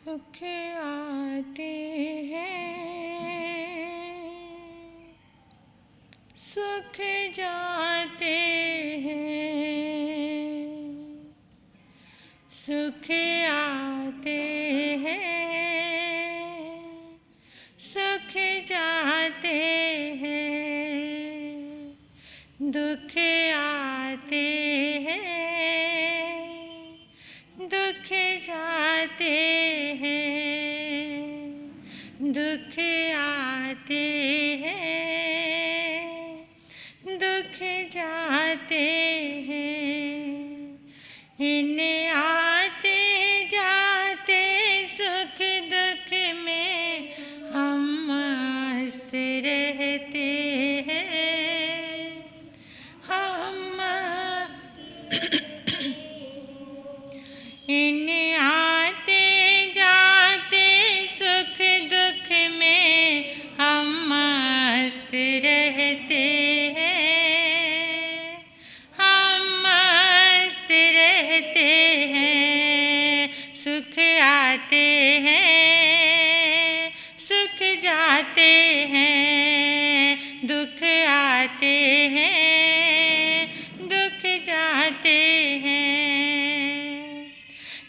दुख आते हैं, सुख जाते हैं। सुख आते हैं, सुख जाते हैं। दुख आते हैं, दुख जाते हैं। दुख आते हैं, दुख जाते हैं। इन आते जाते सुख दुख में हम मस्त रहते हैं। हम इन आते जाते सुख दुख में हम मस्त रहते हैं। हम मस्त रहते हैं। सुख आते हैं, सुख जाते हैं। दुख आते हैं, दुख जाते हैं।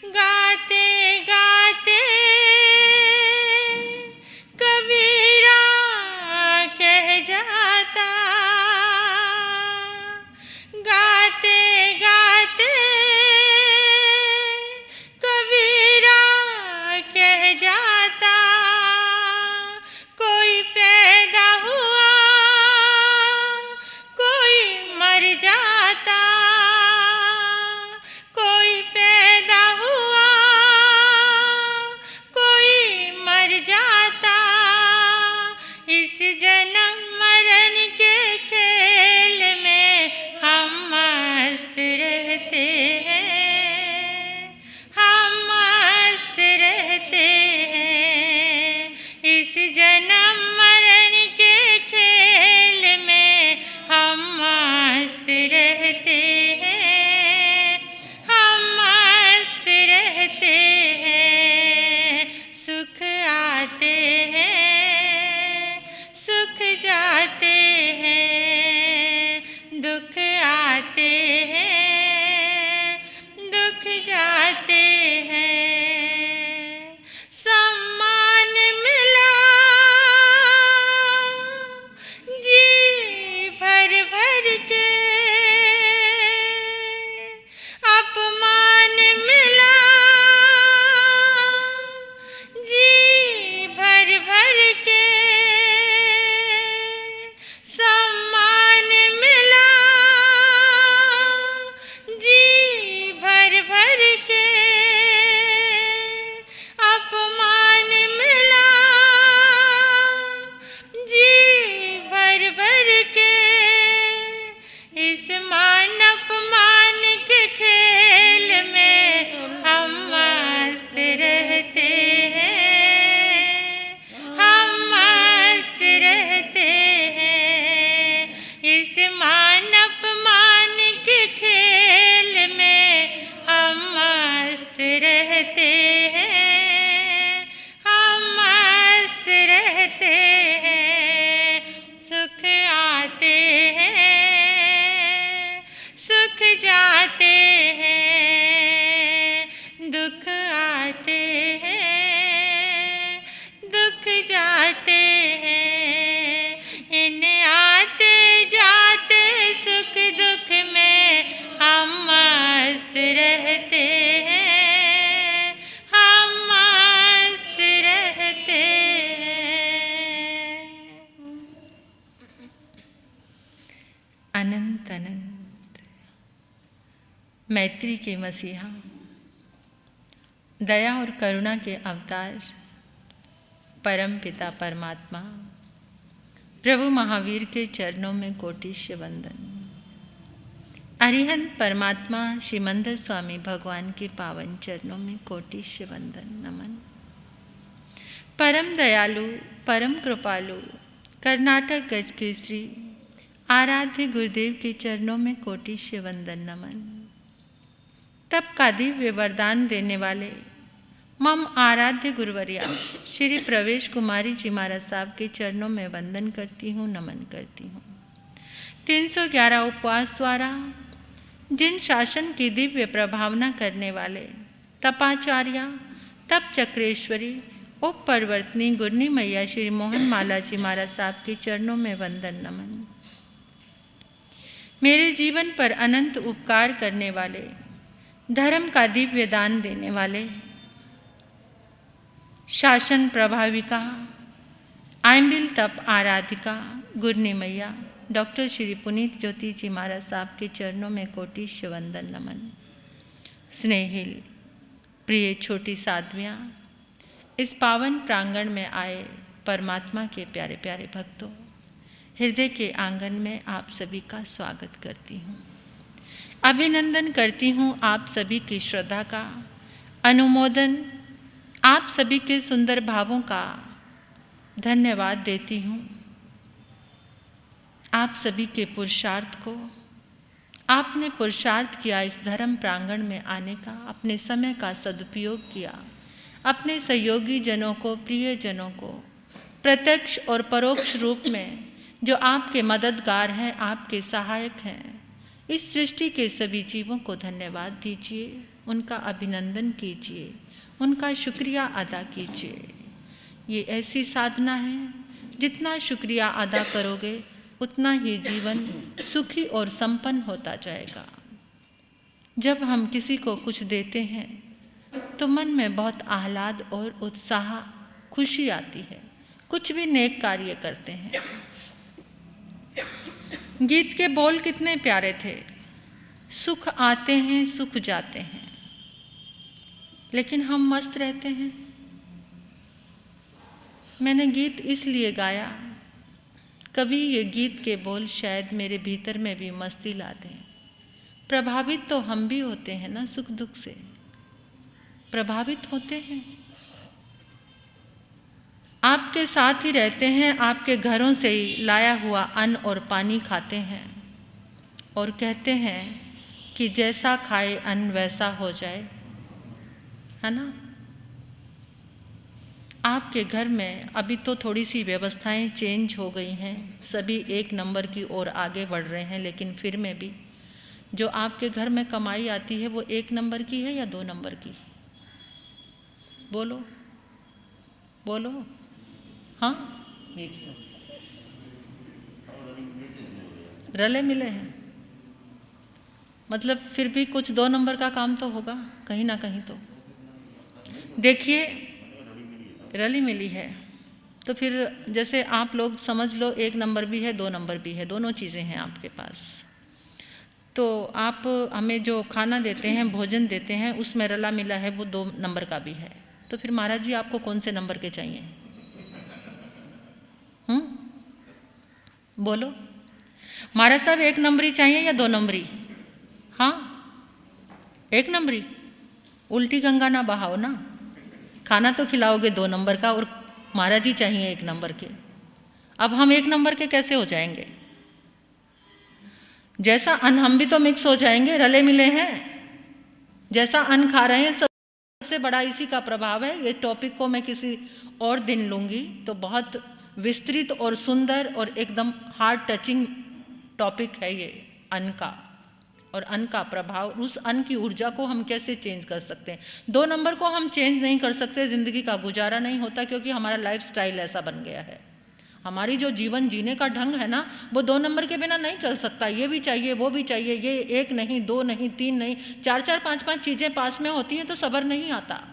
गाते गाते कबीरा कह जाता, गाते गाते कबीरा कह जाता। कोई पैदा हुआ, कोई मर जाता। कोई पैदा हुआ, कोई मर जाता। इस जन्म मरण के खेल में हम मस्त रहते हैं। हम मस्त रहते हैं। इस जन्म मरण के खेल में हम मस्त रहते हैं। हम मस्त रहते हैं। सुख आते हैं, सुख जाते हैं। दुख आते हैं, दुख जाते हैं। सम्मान मिला जी भर भर के, अपमान मिला जी भर भर के। सम्मान मिला जी भर भर के, अपमान मिला जी भर भर के। इस मान अपमान के खेल में हम मस्त रहते हैं। हम मस्त रहते हैं। इस मान अपमान के खेल में हम मस्त रहते हैं। हम मस्त रहते हैं। सुख आते हैं, सुख जाते हैं। दुख आते हैं, दुख जाते हैं। इन आते जाते सुख दुख में हम मस्त रहते हैं। हम मस्त रहते हैं। अनंत अनंत मैत्री के मसीहा, दया और करुणा के अवतार परम पिता परमात्मा प्रभु महावीर के चरणों में कोटिश्य वंदन। अरिहंत परमात्मा श्रीमंदर स्वामी भगवान के पावन चरणों में कोटिश्य वंदन नमन। परम दयालु, परम कृपालु, कर्नाटक गज केसरी आराध्य गुरुदेव के चरणों में कोटिश्य वंदन नमन। तप का दिव्य वरदान देने वाले मम आराध्य गुरुवर्या श्री प्रवेश कुमारी जी महाराज साहब के चरणों में वंदन करती हूँ, नमन करती हूँ। 311 उपवास द्वारा जिन शासन की दिव्य प्रभावना करने वाले तपाचार्या, तप चक्रेश्वरी, उप परिवर्तनी गुरनी मैया श्री मोहन माला जी महाराज साहब के चरणों में वंदन नमन। मेरे जीवन पर अनंत उपकार करने वाले, धर्म का दिव्य दान देने वाले, शासन प्रभाविका, आइंबिल तप आराधिका गुरनी मैया डॉक्टर श्री पुनीत ज्योति जी महाराज साहब के चरणों में कोटिश वंदन नमन। स्नेहिल प्रिय छोटी साध्वियाँ, इस पावन प्रांगण में आए परमात्मा के प्यारे प्यारे भक्तों, हृदय के आंगन में आप सभी का स्वागत करती हूँ। अभिनंदन करती हूँ आप सभी की श्रद्धा का, अनुमोदन आप सभी के सुंदर भावों का धन्यवाद देती हूँ। आप सभी के पुरुषार्थ को, आपने पुरुषार्थ किया इस धर्म प्रांगण में आने का, अपने समय का सदुपयोग किया, अपने सहयोगी जनों को, प्रिय जनों को प्रत्यक्ष और परोक्ष रूप में जो आपके मददगार हैं, आपके सहायक हैं, इस सृष्टि के सभी जीवों को धन्यवाद दीजिए, उनका अभिनंदन कीजिए, उनका शुक्रिया अदा कीजिए। ये ऐसी साधना है, जितना शुक्रिया अदा करोगे उतना ही जीवन सुखी और संपन्न होता जाएगा। जब हम किसी को कुछ देते हैं तो मन में बहुत आह्लाद और उत्साह, खुशी आती है। कुछ भी नेक कार्य करते हैं। गीत के बोल कितने प्यारे थे, सुख आते हैं सुख जाते हैं, लेकिन हम मस्त रहते हैं। मैंने गीत इसलिए गाया, कभी ये गीत के बोल शायद मेरे भीतर में भी मस्ती ला दें। प्रभावित तो हम भी होते हैं ना, सुख दुख से प्रभावित होते हैं। आपके साथ ही रहते हैं, आपके घरों से ही लाया हुआ अन्न और पानी खाते हैं और कहते हैं कि जैसा खाए अन्न वैसा हो जाए, है ना। आपके घर में अभी तो थोड़ी सी व्यवस्थाएं चेंज हो गई हैं, सभी एक नंबर की ओर आगे बढ़ रहे हैं, लेकिन फिर में भी जो आपके घर में कमाई आती है वो 1 नंबर की है या 2 नंबर की? बोलो बोलो। हाँ, रले मिले हैं, मतलब फिर भी कुछ 2 नंबर का काम तो होगा कहीं ना कहीं। तो देखिए, रली मिली है तो फिर जैसे आप लोग समझ लो 1 नंबर भी है 2 नंबर भी है, दोनों चीज़ें हैं आपके पास। तो आप हमें जो खाना देते हैं, भोजन देते हैं, उसमें रला मिला है वो 2 नंबर का भी है। तो फिर महाराज जी आपको कौन से नंबर के चाहिए? बोलो महाराज साहब, 1 नंबरी चाहिए या 2 नंबरी? हाँ, 1 नंबरी। उल्टी गंगा ना बहाओ ना, खाना तो खिलाओगे 2 नंबर का और महाराज जी चाहिए 1 नंबर के। अब हम 1 नंबर के कैसे हो जाएंगे? जैसा अन्न हम भी तो मिक्स हो जाएंगे, रले मिले हैं। जैसा अन्न खा रहे हैं, सबसे बड़ा इसी का प्रभाव है। ये टॉपिक को मैं किसी और दिन लूँगी, तो बहुत विस्तृत और सुंदर और एकदम हार्ट टचिंग टॉपिक है ये अन्न का, और अन्न का प्रभाव, उस अन्न की ऊर्जा को हम कैसे चेंज कर सकते हैं। 2 नंबर को हम चेंज नहीं कर सकते, ज़िंदगी का गुजारा नहीं होता, क्योंकि हमारा लाइफस्टाइल ऐसा बन गया है। हमारी जो जीवन जीने का ढंग है ना, वो 2 नंबर के बिना नहीं चल सकता। ये भी चाहिए, वो भी चाहिए, ये 1 नहीं, 2 नहीं, 3 नहीं, 4-4, 5-5 चीज़ें पास में होती हैं तो सब्र नहीं आता।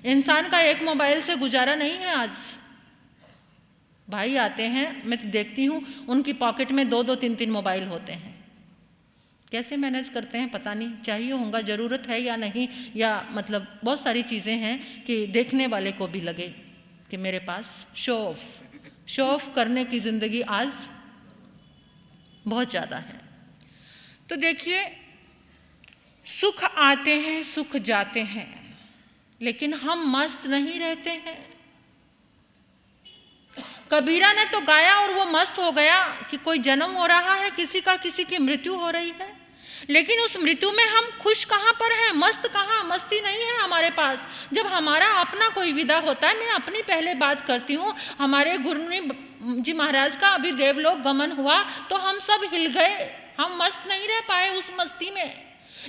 इंसान का 1 मोबाइल से गुजारा नहीं है आज। भाई आते हैं, मैं तो देखती हूँ उनकी पॉकेट में 2-2, 3-3 मोबाइल होते हैं। कैसे मैनेज करते हैं पता नहीं, चाहिए होगा, ज़रूरत है या नहीं, या मतलब बहुत सारी चीज़ें हैं कि देखने वाले को भी लगे कि मेरे पास शो ऑफ करने की ज़िंदगी आज बहुत ज़्यादा है। तो देखिए, सुख आते हैं सुख जाते हैं, लेकिन हम मस्त नहीं रहते हैं। कबीरा ने तो गाया और वो मस्त हो गया कि कोई जन्म हो रहा है किसी का, किसी की मृत्यु हो रही है। लेकिन उस मृत्यु में हम खुश कहाँ पर हैं, मस्त कहाँ, मस्ती नहीं है हमारे पास। जब हमारा अपना कोई विदा होता है, मैं अपनी पहले बात करती हूँ, हमारे गुरु जी महाराज का अभी देवलोक गमन हुआ तो हम सब हिल गए, हम मस्त नहीं रह पाए उस मस्ती में।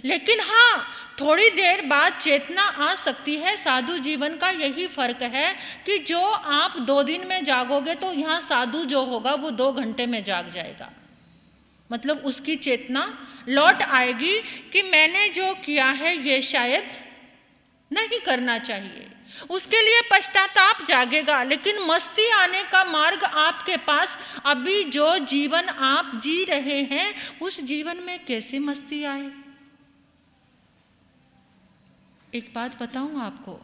लेकिन हाँ, थोड़ी देर बाद चेतना आ सकती है। साधु जीवन का यही फर्क है कि जो आप 2 दिन में जागोगे तो यहाँ साधु जो होगा वो 2 घंटे में जाग जाएगा। मतलब उसकी चेतना लौट आएगी कि मैंने जो किया है ये शायद नहीं करना चाहिए, उसके लिए पश्चाताप जागेगा। लेकिन मस्ती आने का मार्ग आपके पास, अभी जो जीवन आप जी रहे हैं उस जीवन में कैसे मस्ती आए। एक बात बताऊं आपको,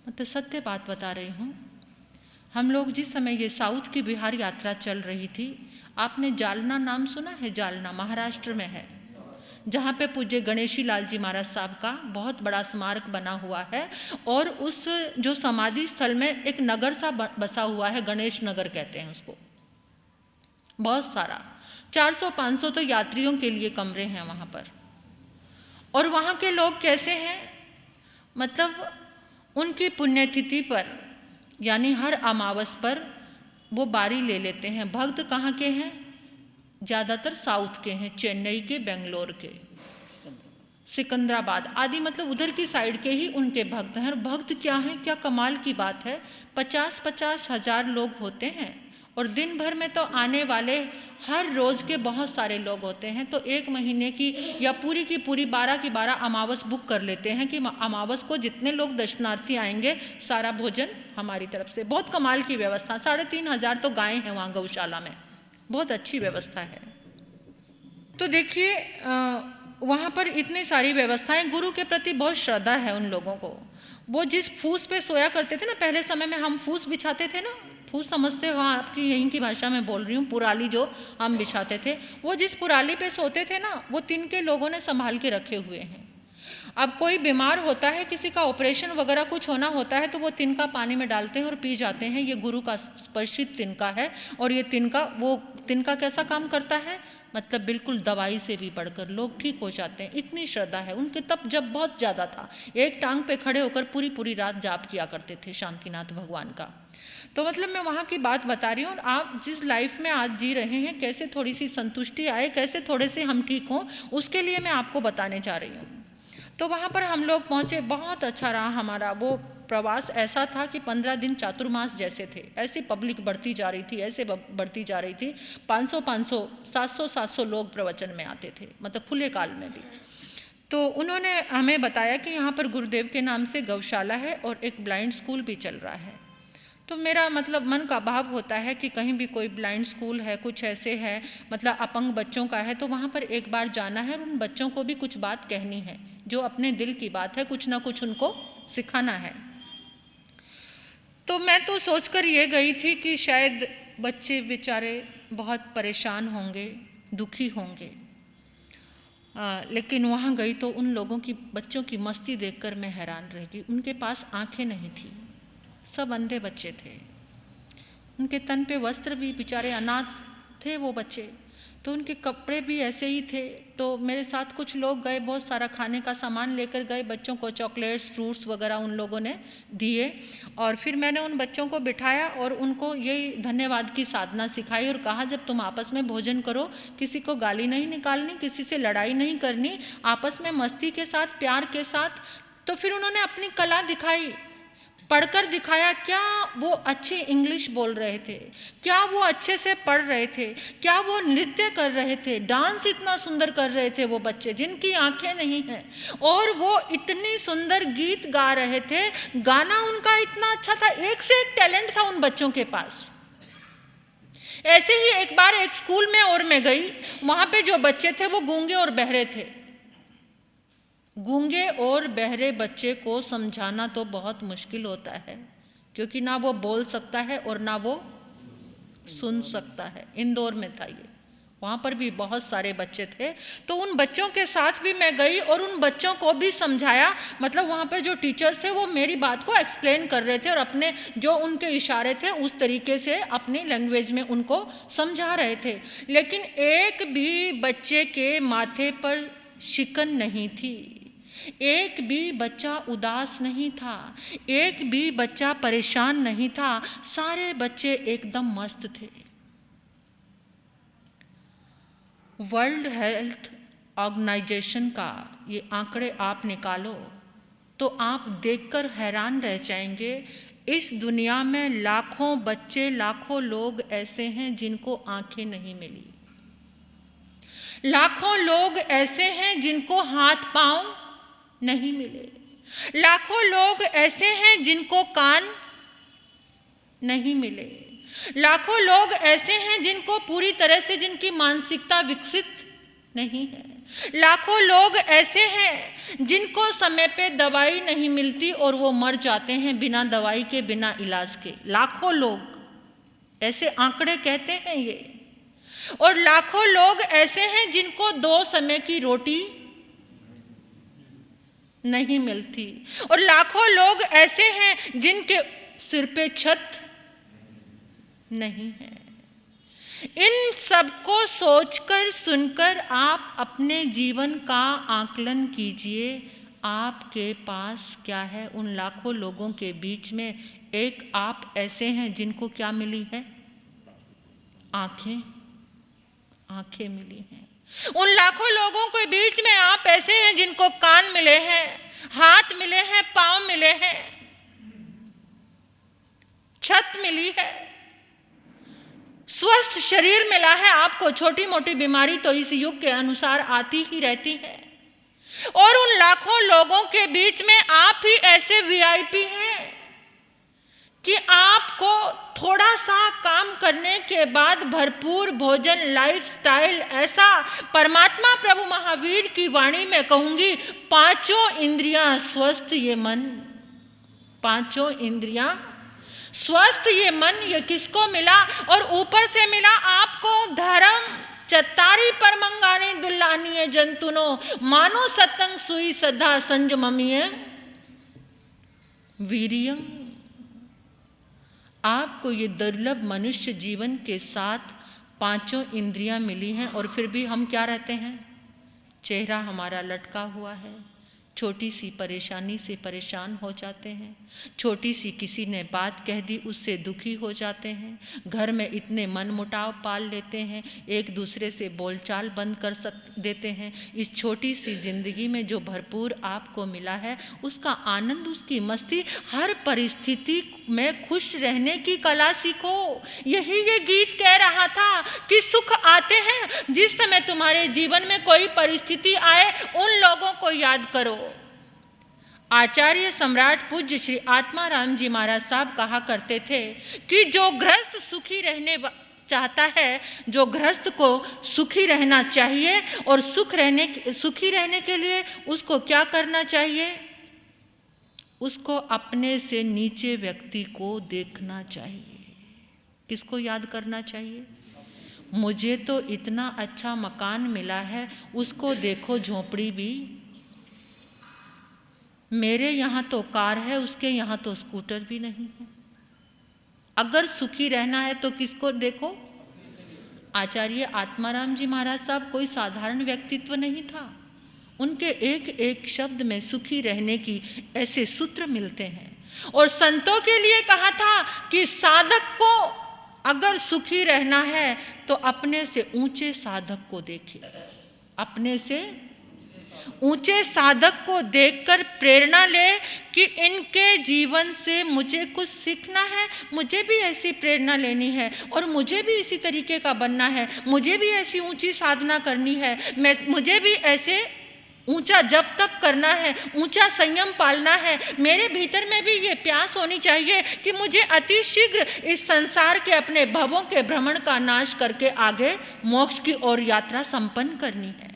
मतलब सत्य बात बता रही हूँ। हम लोग जिस समय ये साउथ की बिहार यात्रा चल रही थी, आपने जालना नाम सुना है? जालना महाराष्ट्र में है, जहाँ पे पूज्य गणेशी लाल जी महाराज साहब का बहुत बड़ा स्मारक बना हुआ है। और उस जो समाधि स्थल में एक नगर सा बसा हुआ है, गणेश नगर कहते हैं उसको। बहुत सारा 400-500 तो यात्रियों के लिए कमरे हैं वहाँ पर। और वहाँ के लोग कैसे हैं, मतलब उनकी पुण्यतिथि पर यानी हर अमावस पर वो बारी ले लेते हैं। भक्त कहाँ के हैं? ज़्यादातर साउथ के हैं, चेन्नई के, बेंगलोर के, सिकंदराबाद आदि, मतलब उधर की साइड के ही उनके भक्त हैं। और भक्त क्या हैं, क्या कमाल की बात है, 50-50 हज़ार लोग होते हैं। और दिन भर में तो आने वाले हर रोज़ के बहुत सारे लोग होते हैं। तो 1 महीने की या पूरी की पूरी 12 की 12 अमावस बुक कर लेते हैं कि अमावस को जितने लोग दर्शनार्थी आएंगे सारा भोजन हमारी तरफ से। बहुत कमाल की व्यवस्था। 3,500 तो गायें हैं वहाँ गौशाला में, बहुत अच्छी व्यवस्था है। तो देखिए वहाँ पर इतनी सारी व्यवस्थाएं, गुरु के प्रति बहुत श्रद्धा है उन लोगों को। वो जिस फूस पे सोया करते थे ना, पहले समय में हम फूस बिछाते थे ना, फूस समझते हो आपकी यहीं की भाषा में बोल रही हूँ, पुराली जो हम बिछाते थे, वो जिस पुराली पे सोते थे ना, वो तिनके लोगों ने संभाल के रखे हुए हैं। अब कोई बीमार होता है, किसी का ऑपरेशन वगैरह कुछ होना होता है, तो वो तिनका पानी में डालते हैं और पी जाते हैं। ये गुरु का स्पर्शित तिनका है। और ये तिनका, वो तिनका कैसा काम करता है, मतलब बिल्कुल दवाई से भी बढ़कर लोग ठीक हो जाते हैं। इतनी श्रद्धा है उनके। तप जब बहुत ज़्यादा था, एक टांग पे खड़े होकर पूरी पूरी रात जाप किया करते थे शांतिनाथ भगवान का। तो मतलब मैं वहाँ की बात बता रही हूँ। और आप जिस लाइफ में आज जी रहे हैं, कैसे थोड़ी सी संतुष्टि आए, कैसे थोड़े से हम ठीक हों, उसके लिए मैं आपको बताने जा रही हूँ। तो वहाँ पर हम लोग पहुँचे, बहुत अच्छा रहा हमारा वो प्रवास। ऐसा था कि 15 दिन चातुर्मास जैसे थे। ऐसी पब्लिक बढ़ती जा रही थी, ऐसे बढ़ती जा रही थी। 500-500, 700-700 लोग प्रवचन में आते थे, मतलब खुले काल में भी। तो उन्होंने हमें बताया कि यहाँ पर गुरुदेव के नाम से गौशाला है और एक ब्लाइंड स्कूल भी चल रहा है। तो मेरा मतलब मन का भाव होता है कि कहीं भी कोई ब्लाइंड स्कूल है, कुछ ऐसे है, मतलब अपंग बच्चों का है, तो वहाँ पर एक बार जाना है और उन बच्चों को भी कुछ बात कहनी है, जो अपने दिल की बात है, कुछ ना कुछ उनको सिखाना है। तो मैं तो सोचकर ये गई थी कि शायद बच्चे बेचारे बहुत परेशान होंगे, दुखी होंगे। लेकिन वहाँ गई तो उन लोगों की, बच्चों की मस्ती देखकर मैं हैरान रह गई। उनके पास आंखें नहीं थी, सब अंधे बच्चे थे। उनके तन पे वस्त्र भी, बेचारे अनाथ थे वो बच्चे, तो उनके कपड़े भी ऐसे ही थे। तो मेरे साथ कुछ लोग गए, बहुत सारा खाने का सामान लेकर गए, बच्चों को चॉकलेट्स, फ्रूट्स वगैरह उन लोगों ने दिए। और फिर मैंने उन बच्चों को बिठाया और उनको यही धन्यवाद की साधना सिखाई और कहा, जब तुम आपस में भोजन करो, किसी को गाली नहीं निकालनी, किसी से लड़ाई नहीं करनी, आपस में मस्ती के साथ, प्यार के साथ। तो फिर उन्होंने अपनी कला दिखाई, पढ़कर दिखाया। क्या वो अच्छी इंग्लिश बोल रहे थे, क्या वो अच्छे से पढ़ रहे थे, क्या वो नृत्य कर रहे थे, डांस इतना सुंदर कर रहे थे वो बच्चे जिनकी आंखें नहीं हैं, और वो इतनी सुंदर गीत गा रहे थे, गाना उनका इतना अच्छा था, एक से एक टैलेंट था उन बच्चों के पास। ऐसे ही एक बार एक स्कूल में और मैं गई, वहाँ पे जो बच्चे थे वो गूंगे और बहरे थे। गूंगे और बहरे बच्चे को समझाना तो बहुत मुश्किल होता है, क्योंकि ना वो बोल सकता है और ना वो सुन सकता है। इंदौर में था ये, वहाँ पर भी बहुत सारे बच्चे थे। तो उन बच्चों के साथ भी मैं गई और उन बच्चों को भी समझाया। मतलब वहाँ पर जो टीचर्स थे वो मेरी बात को एक्सप्लेन कर रहे थे और अपने जो उनके इशारे थे उस तरीके से अपनी लैंग्वेज में उनको समझा रहे थे। लेकिन एक भी बच्चे के माथे पर शिकन नहीं थी, एक भी बच्चा उदास नहीं था, एक भी बच्चा परेशान नहीं था, सारे बच्चे एकदम मस्त थे। वर्ल्ड हेल्थ ऑर्गेनाइजेशन का ये आंकड़े आप निकालो तो आप देखकर हैरान रह जाएंगे। इस दुनिया में लाखों बच्चे, लाखों लोग ऐसे हैं जिनको आंखें नहीं मिली, लाखों लोग ऐसे हैं जिनको हाथ पांव नहीं मिले, लाखों लोग ऐसे हैं जिनको कान नहीं मिले, लाखों लोग ऐसे हैं जिनको पूरी तरह से जिनकी मानसिकता विकसित नहीं है, लाखों लोग ऐसे हैं जिनको समय पे दवाई नहीं मिलती और वो मर जाते हैं बिना दवाई के, बिना इलाज के। लाखों लोग ऐसे आंकड़े कहते हैं ये। और लाखों लोग ऐसे हैं जिनको 2 समय की रोटी नहीं मिलती, और लाखों लोग ऐसे हैं जिनके सिर पे छत नहीं है। इन सबको सोचकर सुनकर आप अपने जीवन का आकलन कीजिए, आपके पास क्या है। उन लाखों लोगों के बीच में एक आप ऐसे हैं जिनको क्या मिली है? आंखें, आंखें मिली हैं। उन लाखों लोगों के बीच में आप ऐसे हैं जिनको कान मिले हैं, हाथ मिले हैं, पांव मिले हैं, छत मिली है, स्वस्थ शरीर मिला है आपको। छोटी मोटी बीमारी तो इस युग के अनुसार आती ही रहती है। और उन लाखों लोगों के बीच में आप ही ऐसे वीआईपी हैं कि आपको थोड़ा सा काम करने के बाद भरपूर भोजन, लाइफस्टाइल ऐसा, परमात्मा प्रभु महावीर की वाणी में कहूंगी, 5 इंद्रियां स्वस्थ ये मन, 5 इंद्रियां स्वस्थ ये मन, ये किसको मिला? और वीपर से मिला आपको धर्म। चत्तारी पर मंगाने दुल्लानिये जंतुनो, मानो सतंग सुई सदा संजममिये वीरियम। आपको ये दुर्लभ मनुष्य जीवन के साथ 5 इंद्रियां मिली हैं, और फिर भी हम क्या रहते हैं? चेहरा हमारा लटका हुआ है, छोटी सी परेशानी से परेशान हो जाते हैं, छोटी सी किसी ने बात कह दी उससे दुखी हो जाते हैं, घर में इतने मनमुटाव पाल लेते हैं, एक दूसरे से बोलचाल बंद कर देते हैं। इस छोटी सी जिंदगी में जो भरपूर आपको मिला है उसका आनंद, उसकी मस्ती, हर परिस्थिति में खुश रहने की कला सीखो। यही ये गीत कह रहा था कि सुख आते हैं जिस समय तुम्हारे जीवन में कोई परिस्थिति आए, उन लोगों को याद करो। आचार्य सम्राट पूज्य श्री आत्माराम जी महाराज साहब कहा करते थे कि जो गृहस्थ सुखी रहने चाहता है, जो गृहस्थ को सुखी रहना चाहिए, और सुखी रहने के लिए उसको क्या करना चाहिए? उसको अपने से नीचे व्यक्ति को देखना चाहिए। किसको याद करना चाहिए? मुझे तो इतना अच्छा मकान मिला है, उसको देखो झोपड़ी भी। मेरे यहाँ तो कार है, उसके यहाँ तो स्कूटर भी नहीं है। अगर सुखी रहना है तो किसको देखो? आचार्य आत्माराम जी महाराज साहब कोई साधारण व्यक्तित्व नहीं था। उनके एक एक शब्द में सुखी रहने की ऐसे सूत्र मिलते हैं। और संतों के लिए कहा था कि साधक को अगर सुखी रहना है तो अपने से ऊंचे साधक को देखे, अपने से ऊंचे साधक को देखकर प्रेरणा ले कि इनके जीवन से मुझे कुछ सीखना है, मुझे भी ऐसी प्रेरणा लेनी है, और मुझे भी इसी तरीके का बनना है, मुझे भी ऐसी ऊंची साधना करनी है, मुझे भी ऐसे ऊंचा जप तप करना है, ऊंचा संयम पालना है। मेरे भीतर में भी ये प्यास होनी चाहिए कि मुझे अति शीघ्र इस संसार के अपने भवों के भ्रमण का नाश करके आगे मोक्ष की ओर यात्रा संपन्न करनी है।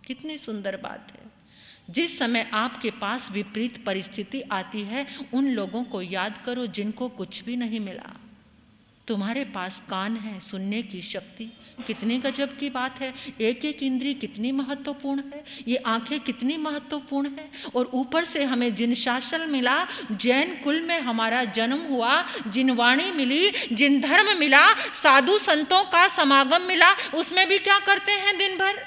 कितनी सुंदर बात है। जिस समय आपके पास विपरीत परिस्थिति आती है, उन लोगों को याद करो जिनको कुछ भी नहीं मिला। तुम्हारे पास कान है, सुनने की शक्ति, कितनी गजब की बात है। एक एक इंद्री कितनी महत्वपूर्ण है, ये आंखें कितनी महत्वपूर्ण है। और ऊपर से हमें जिन शासन मिला, जैन कुल में हमारा जन्म हुआ, जिन वाणी मिली, जिन धर्म मिला, साधु संतों का समागम मिला, उसमें भी क्या करते हैं दिन भर?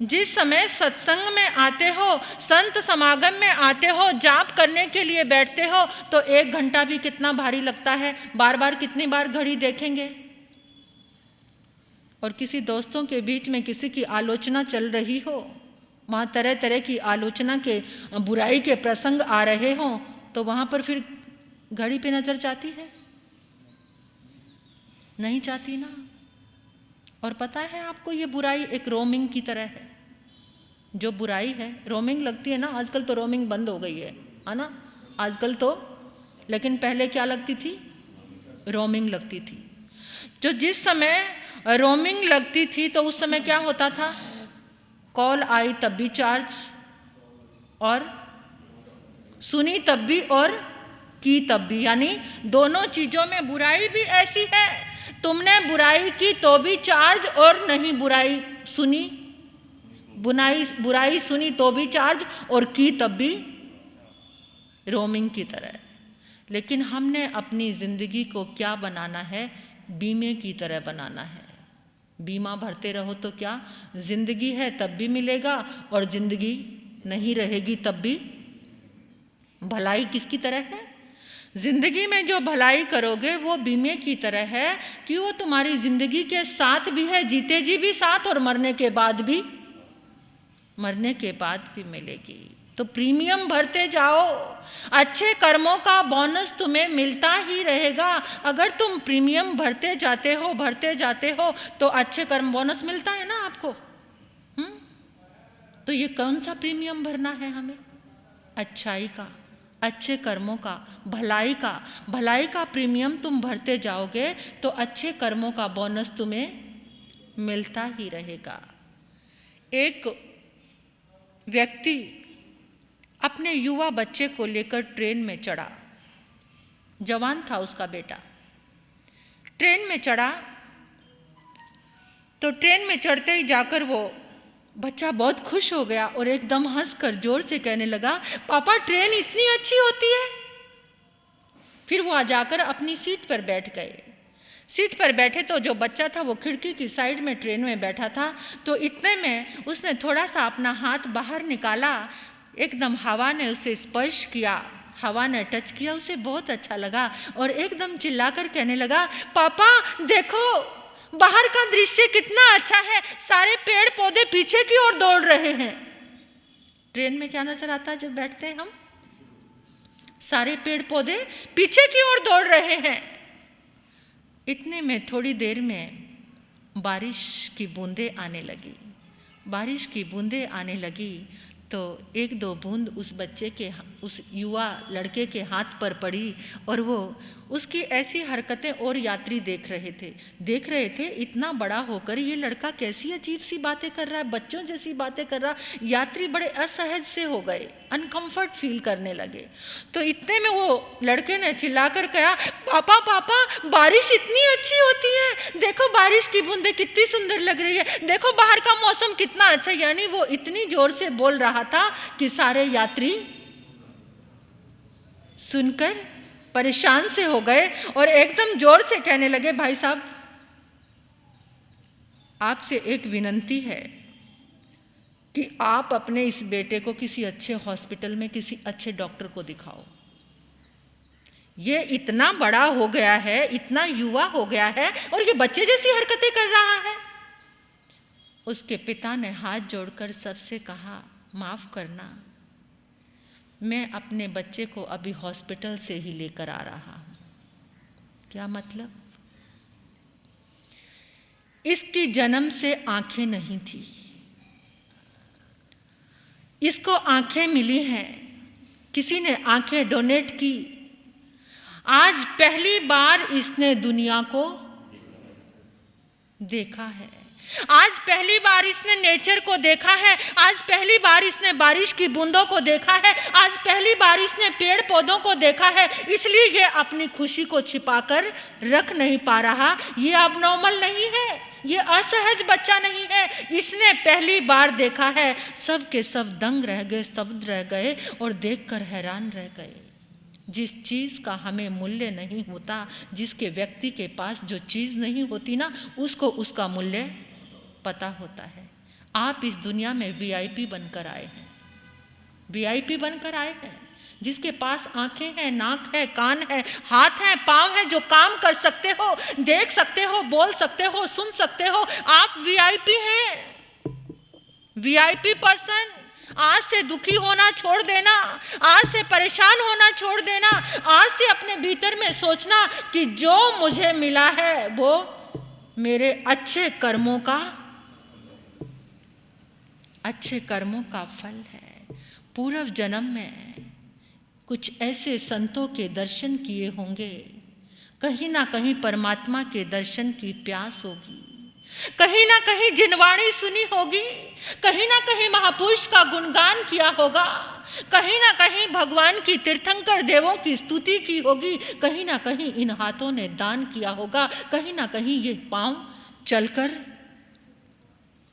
जिस समय सत्संग में आते हो, संत समागम में आते हो, जाप करने के लिए बैठते हो, तो 1 घंटा भी कितना भारी लगता है। बार बार कितनी बार घड़ी देखेंगे। और किसी दोस्तों के बीच में किसी की आलोचना चल रही हो, वहाँ तरह तरह की आलोचना के, बुराई के प्रसंग आ रहे हों, तो वहाँ पर फिर घड़ी पे नजर जाती है? नहीं जाती ना। और पता है आपको, ये बुराई एक रोमिंग की तरह है। जो बुराई है, रोमिंग लगती है ना। आजकल तो रोमिंग बंद हो गई है ना आजकल तो, लेकिन पहले क्या लगती थी? रोमिंग लगती थी। जो जिस समय रोमिंग लगती थी तो उस समय क्या होता था? कॉल आई तब भी चार्ज, और सुनी तब भी और की तब भी। यानी दोनों चीजों में बुराई भी ऐसी है, तुमने बुराई की तो भी चार्ज, और नहीं बुराई सुनी, बुराई सुनी तो भी चार्ज, और की तब भी रोमिंग की तरह। लेकिन हमने अपनी जिंदगी को क्या बनाना है? बीमे की तरह बनाना है। बीमा भरते रहो तो क्या, जिंदगी है तब भी मिलेगा, और जिंदगी नहीं रहेगी तब भी। भलाई किसकी तरह है? जिंदगी में जो भलाई करोगे वो बीमे की तरह है कि वो तुम्हारी जिंदगी के साथ भी है, जीते जी भी साथ, और मरने के बाद भी मिलेगी। तो प्रीमियम भरते जाओ, अच्छे कर्मों का बोनस तुम्हें मिलता ही रहेगा। अगर तुम प्रीमियम भरते जाते हो तो अच्छे कर्म बोनस मिलता है ना आपको। तो ये कौन सा प्रीमियम भरना है हमें? अच्छाई का, अच्छे कर्मों का, भलाई का प्रीमियम तुम भरते जाओगे तो अच्छे कर्मों का बोनस तुम्हें मिलता ही रहेगा। एक व्यक्ति अपने युवा बच्चे को लेकर ट्रेन में चढ़ा। जवान था उसका बेटा। ट्रेन में चढ़ा तो ट्रेन में चढ़ते ही जाकर वो बच्चा बहुत खुश हो गया और एकदम हंसकर जोर से कहने लगा, पापा ट्रेन इतनी अच्छी होती है। फिर वो आ जाकर अपनी सीट पर बैठ गए। सीट पर बैठे तो जो बच्चा था वो खिड़की की साइड में ट्रेन में बैठा था। तो इतने में उसने थोड़ा सा अपना हाथ बाहर निकाला, एकदम हवा ने उसे स्पर्श किया, हवा ने टच किया, उसे बहुत अच्छा लगा और एकदम चिल्लाकर कहने लगा, पापा देखो बाहर का दृश्य कितना अच्छा है, सारे पेड़ पौधे पीछे की ओर दौड़ रहे हैं। ट्रेन में क्या नजर आता है जब बैठते हैं हम? सारे पेड़ पौधे पीछे की ओर दौड़ रहे हैं। इतने में थोड़ी देर में बारिश की बूंदें आने लगी। बारिश की बूंदें आने लगी तो 1-2 बूंद उस बच्चे के, उस युवा लड़के के हाथ पर पड़ी और वो उसकी ऐसी हरकतें और यात्री देख रहे थे। इतना बड़ा होकर ये लड़का कैसी अजीब सी बातें कर रहा है, बच्चों जैसी बातें कर रहा। यात्री बड़े असहज से हो गए, अनकंफर्ट फील करने लगे। तो इतने में वो लड़के ने चिल्लाकर कहा, पापा पापा बारिश इतनी अच्छी होती है, देखो बारिश की बूंदें कितनी सुंदर लग रही है, देखो बाहर का मौसम कितना अच्छा। यानी वो इतनी जोर से बोल रहा था कि सारे यात्री सुनकर परेशान से हो गए और एकदम जोर से कहने लगे, भाई साहब आपसे एक विनंती है कि आप अपने इस बेटे को किसी अच्छे हॉस्पिटल में किसी अच्छे डॉक्टर को दिखाओ। ये इतना बड़ा हो गया है, इतना युवा हो गया है और ये बच्चे जैसी हरकतें कर रहा है। उसके पिता ने हाथ जोड़कर सबसे कहा, माफ करना, मैं अपने बच्चे को अभी हॉस्पिटल से ही लेकर आ रहा हूं। क्या मतलब? इसकी जन्म से आंखें नहीं थी, इसको आंखें मिली हैं, किसी ने आंखें डोनेट की। आज पहली बार इसने दुनिया को देखा है, आज पहली बार इसने नेचर को देखा है, आज पहली बार इसने बारिश की बूंदों को देखा है, आज पहली बार इसने पेड़ पौधों को देखा है। इसलिए ये अपनी खुशी को छिपाकर रख नहीं पा रहा। ये अबनॉर्मल नहीं है, ये असहज बच्चा नहीं है, इसने पहली बार देखा है। सब के सब दंग रह गए, स्तब्ध रह गए और देखकर हैरान रह गए। जिस चीज़ का हमें मूल्य नहीं होता, जिसके व्यक्ति के पास जो चीज़ नहीं होती ना, उसको उसका मूल्य पता होता है। आप इस दुनिया में वीआईपी बनकर आए हैं, वीआईपी बनकर आए हैं। जिसके पास आंखें हैं, नाक है, कान है, हाथ है, पाँव है, जो काम कर सकते हो, देख सकते हो, बोल सकते हो, सुन सकते हो, आप वीआईपी हैं, वीआईपी पर्सन। आज से दुखी होना छोड़ देना, आज से परेशान होना छोड़ देना, आज से अपने भीतर में सोचना कि जो मुझे मिला है वो मेरे अच्छे कर्मों का फल है। पूर्व जन्म में कुछ ऐसे संतों के दर्शन किए होंगे, कहीं ना कहीं परमात्मा के दर्शन की प्यास होगी, कहीं ना कहीं जिनवाणी सुनी होगी, कहीं ना कहीं महापुरुष का गुणगान किया होगा, कहीं ना कहीं भगवान की तीर्थंकर देवों की स्तुति की होगी, कहीं ना कहीं इन हाथों ने दान किया होगा, कहीं ना कहीं ये पांव चलकर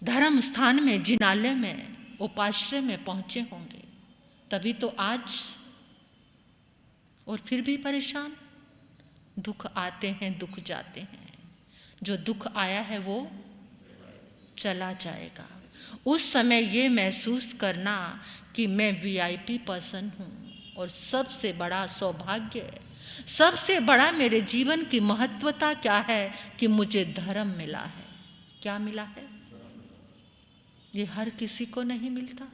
धर्म स्थान में, जिनालय में, उपाश्रय में पहुंचे होंगे। तभी तो आज, और फिर भी परेशान। दुख आते हैं, दुख जाते हैं। जो दुख आया है वो चला जाएगा। उस समय ये महसूस करना कि मैं वीआईपी पर्सन हूँ, और सबसे बड़ा सौभाग्य, सबसे बड़ा मेरे जीवन की महत्वता क्या है कि मुझे धर्म मिला है। क्या मिला है? ये हर किसी को नहीं मिलता।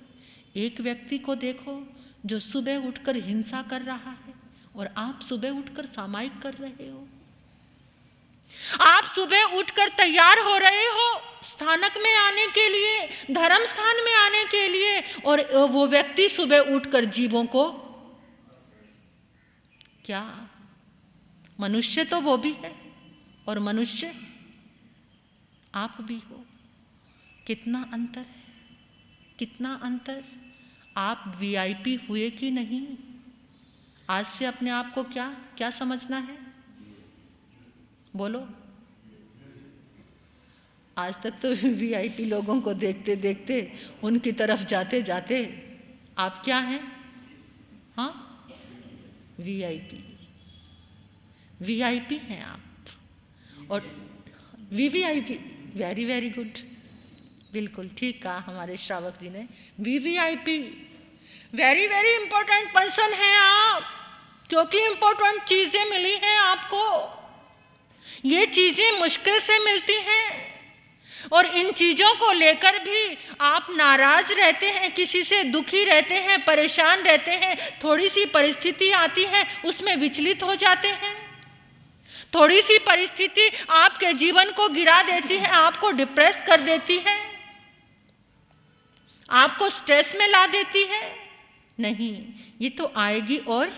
एक व्यक्ति को देखो जो सुबह उठकर हिंसा कर रहा है, और आप सुबह उठकर सामायिक कर रहे हो। आप सुबह उठकर तैयार हो रहे हो स्थानक में आने के लिए, धर्म स्थान में आने के लिए, और वो व्यक्ति सुबह उठकर जीवों को, क्या मनुष्य तो वो भी है, और मनुष्य आप भी हो। कितना अंतर है, कितना अंतर। आप वीआईपी हुए कि नहीं? आज से अपने आप को क्या क्या समझना है? बोलो। आज तक तो वीआईपी लोगों को देखते देखते, उनकी तरफ जाते जाते आप क्या हैं? हाँ, वीआईपी, वीआईपी हैं आप। और वीवीआईपी, वेरी वेरी गुड, बिल्कुल ठीक कहा हमारे श्रावक जी ने। VVIP, very very important person हैं आप, क्योंकि इंपॉर्टेंट चीज़ें मिली हैं आपको। ये चीज़ें मुश्किल से मिलती हैं, और इन चीज़ों को लेकर भी आप नाराज रहते हैं, किसी से दुखी रहते हैं, परेशान रहते हैं। थोड़ी सी परिस्थिति आती है, उसमें विचलित हो जाते हैं। थोड़ी सी परिस्थिति आपके जीवन को गिरा देती है, आपको डिप्रेस कर देती है, आपको स्ट्रेस में ला देती है। नहीं, ये तो आएगी और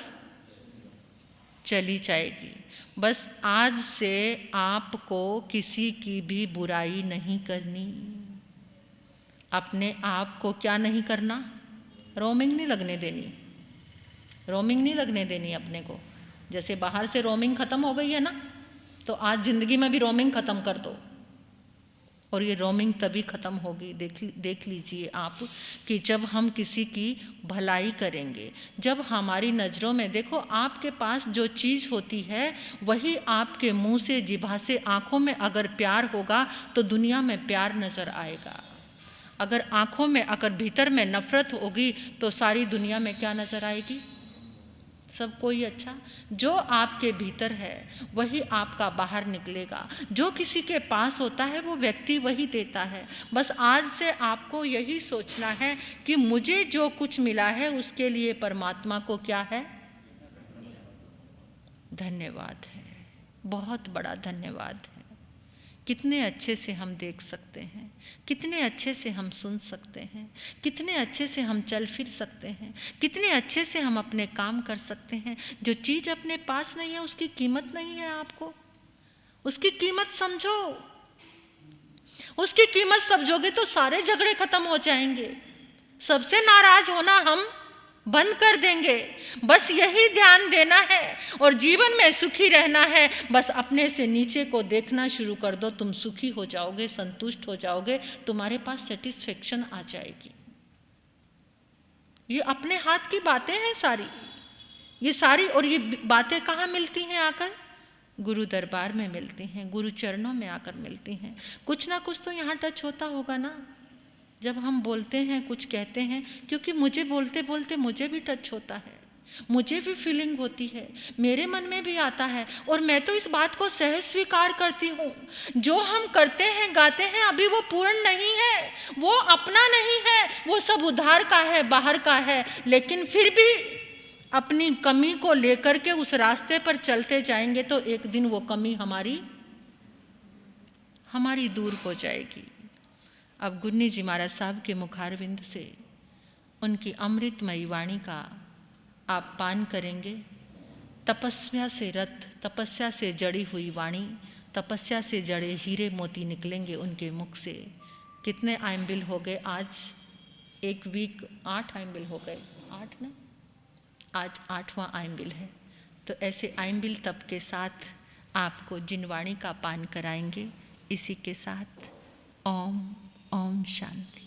चली जाएगी। बस आज से आपको किसी की भी बुराई नहीं करनी, अपने आप को क्या नहीं करना, रोमिंग नहीं लगने देनी, रोमिंग नहीं लगने देनी अपने को। जैसे बाहर से रोमिंग ख़त्म हो गई है ना, तो आज ज़िंदगी में भी रोमिंग ख़त्म कर दो, और ये रोमिंग तभी ख़त्म होगी, देख लीजिए आप, कि जब हम किसी की भलाई करेंगे, जब हमारी नज़रों में, देखो आपके पास जो चीज़ होती है वही आपके मुंह से, जिभा से, आँखों में अगर प्यार होगा तो दुनिया में प्यार नज़र आएगा। अगर आँखों में, अगर भीतर में नफ़रत होगी तो सारी दुनिया में क्या नज़र आएगी? सब कोई अच्छा। जो आपके भीतर है वही आपका बाहर निकलेगा। जो किसी के पास होता है वो व्यक्ति वही देता है। बस आज से आपको यही सोचना है कि मुझे जो कुछ मिला है उसके लिए परमात्मा को क्या है? धन्यवाद है, बहुत बड़ा धन्यवाद है। कितने अच्छे से हम देख सकते हैं, कितने अच्छे से हम सुन सकते हैं, कितने अच्छे से हम चल फिर सकते हैं, कितने अच्छे से हम अपने काम कर सकते हैं। जो चीज़ अपने पास नहीं है उसकी कीमत नहीं है आपको, उसकी कीमत समझो। उसकी कीमत समझोगे तो सारे झगड़े खत्म हो जाएंगे, सबसे नाराज होना हम बंद कर देंगे। बस यही ध्यान देना है और जीवन में सुखी रहना है। बस अपने से नीचे को देखना शुरू कर दो, तुम सुखी हो जाओगे, संतुष्ट हो जाओगे, तुम्हारे पास सेटिस्फेक्शन आ जाएगी। ये अपने हाथ की बातें हैं सारी, ये सारी। और ये बातें कहाँ मिलती हैं? आकर गुरु दरबार में मिलती हैं, गुरु चरणों में आकर मिलती हैं। कुछ ना कुछ तो यहाँ टच होता होगा ना, जब हम बोलते हैं, कुछ कहते हैं, क्योंकि मुझे बोलते बोलते मुझे भी टच होता है, मुझे भी फीलिंग होती है, मेरे मन में भी आता है, और मैं तो इस बात को सहज स्वीकार करती हूँ। जो हम करते हैं, गाते हैं, अभी वो पूर्ण नहीं है, वो अपना नहीं है, वो सब उधार का है, बाहर का है। लेकिन फिर भी अपनी कमी को लेकर के उस रास्ते पर चलते जाएंगे तो एक दिन वो कमी हमारी दूर हो जाएगी। अब गुन्नी जी महाराज साहब के मुखारविंद से उनकी अमृतमयी वाणी का आप पान करेंगे। तपस्या से रत, तपस्या से जड़ी हुई वाणी, तपस्या से जड़े हीरे मोती निकलेंगे उनके मुख से। कितने आइम्बिल हो गए आज? एक वीक 8 आइम्बिल हो गए, 8 ना, आज 8वां आइम्बिल है। तो ऐसे आइम्बिल तप के साथ आपको जिनवाणी का पान कराएंगे। इसी के साथ ओम ओम शांति।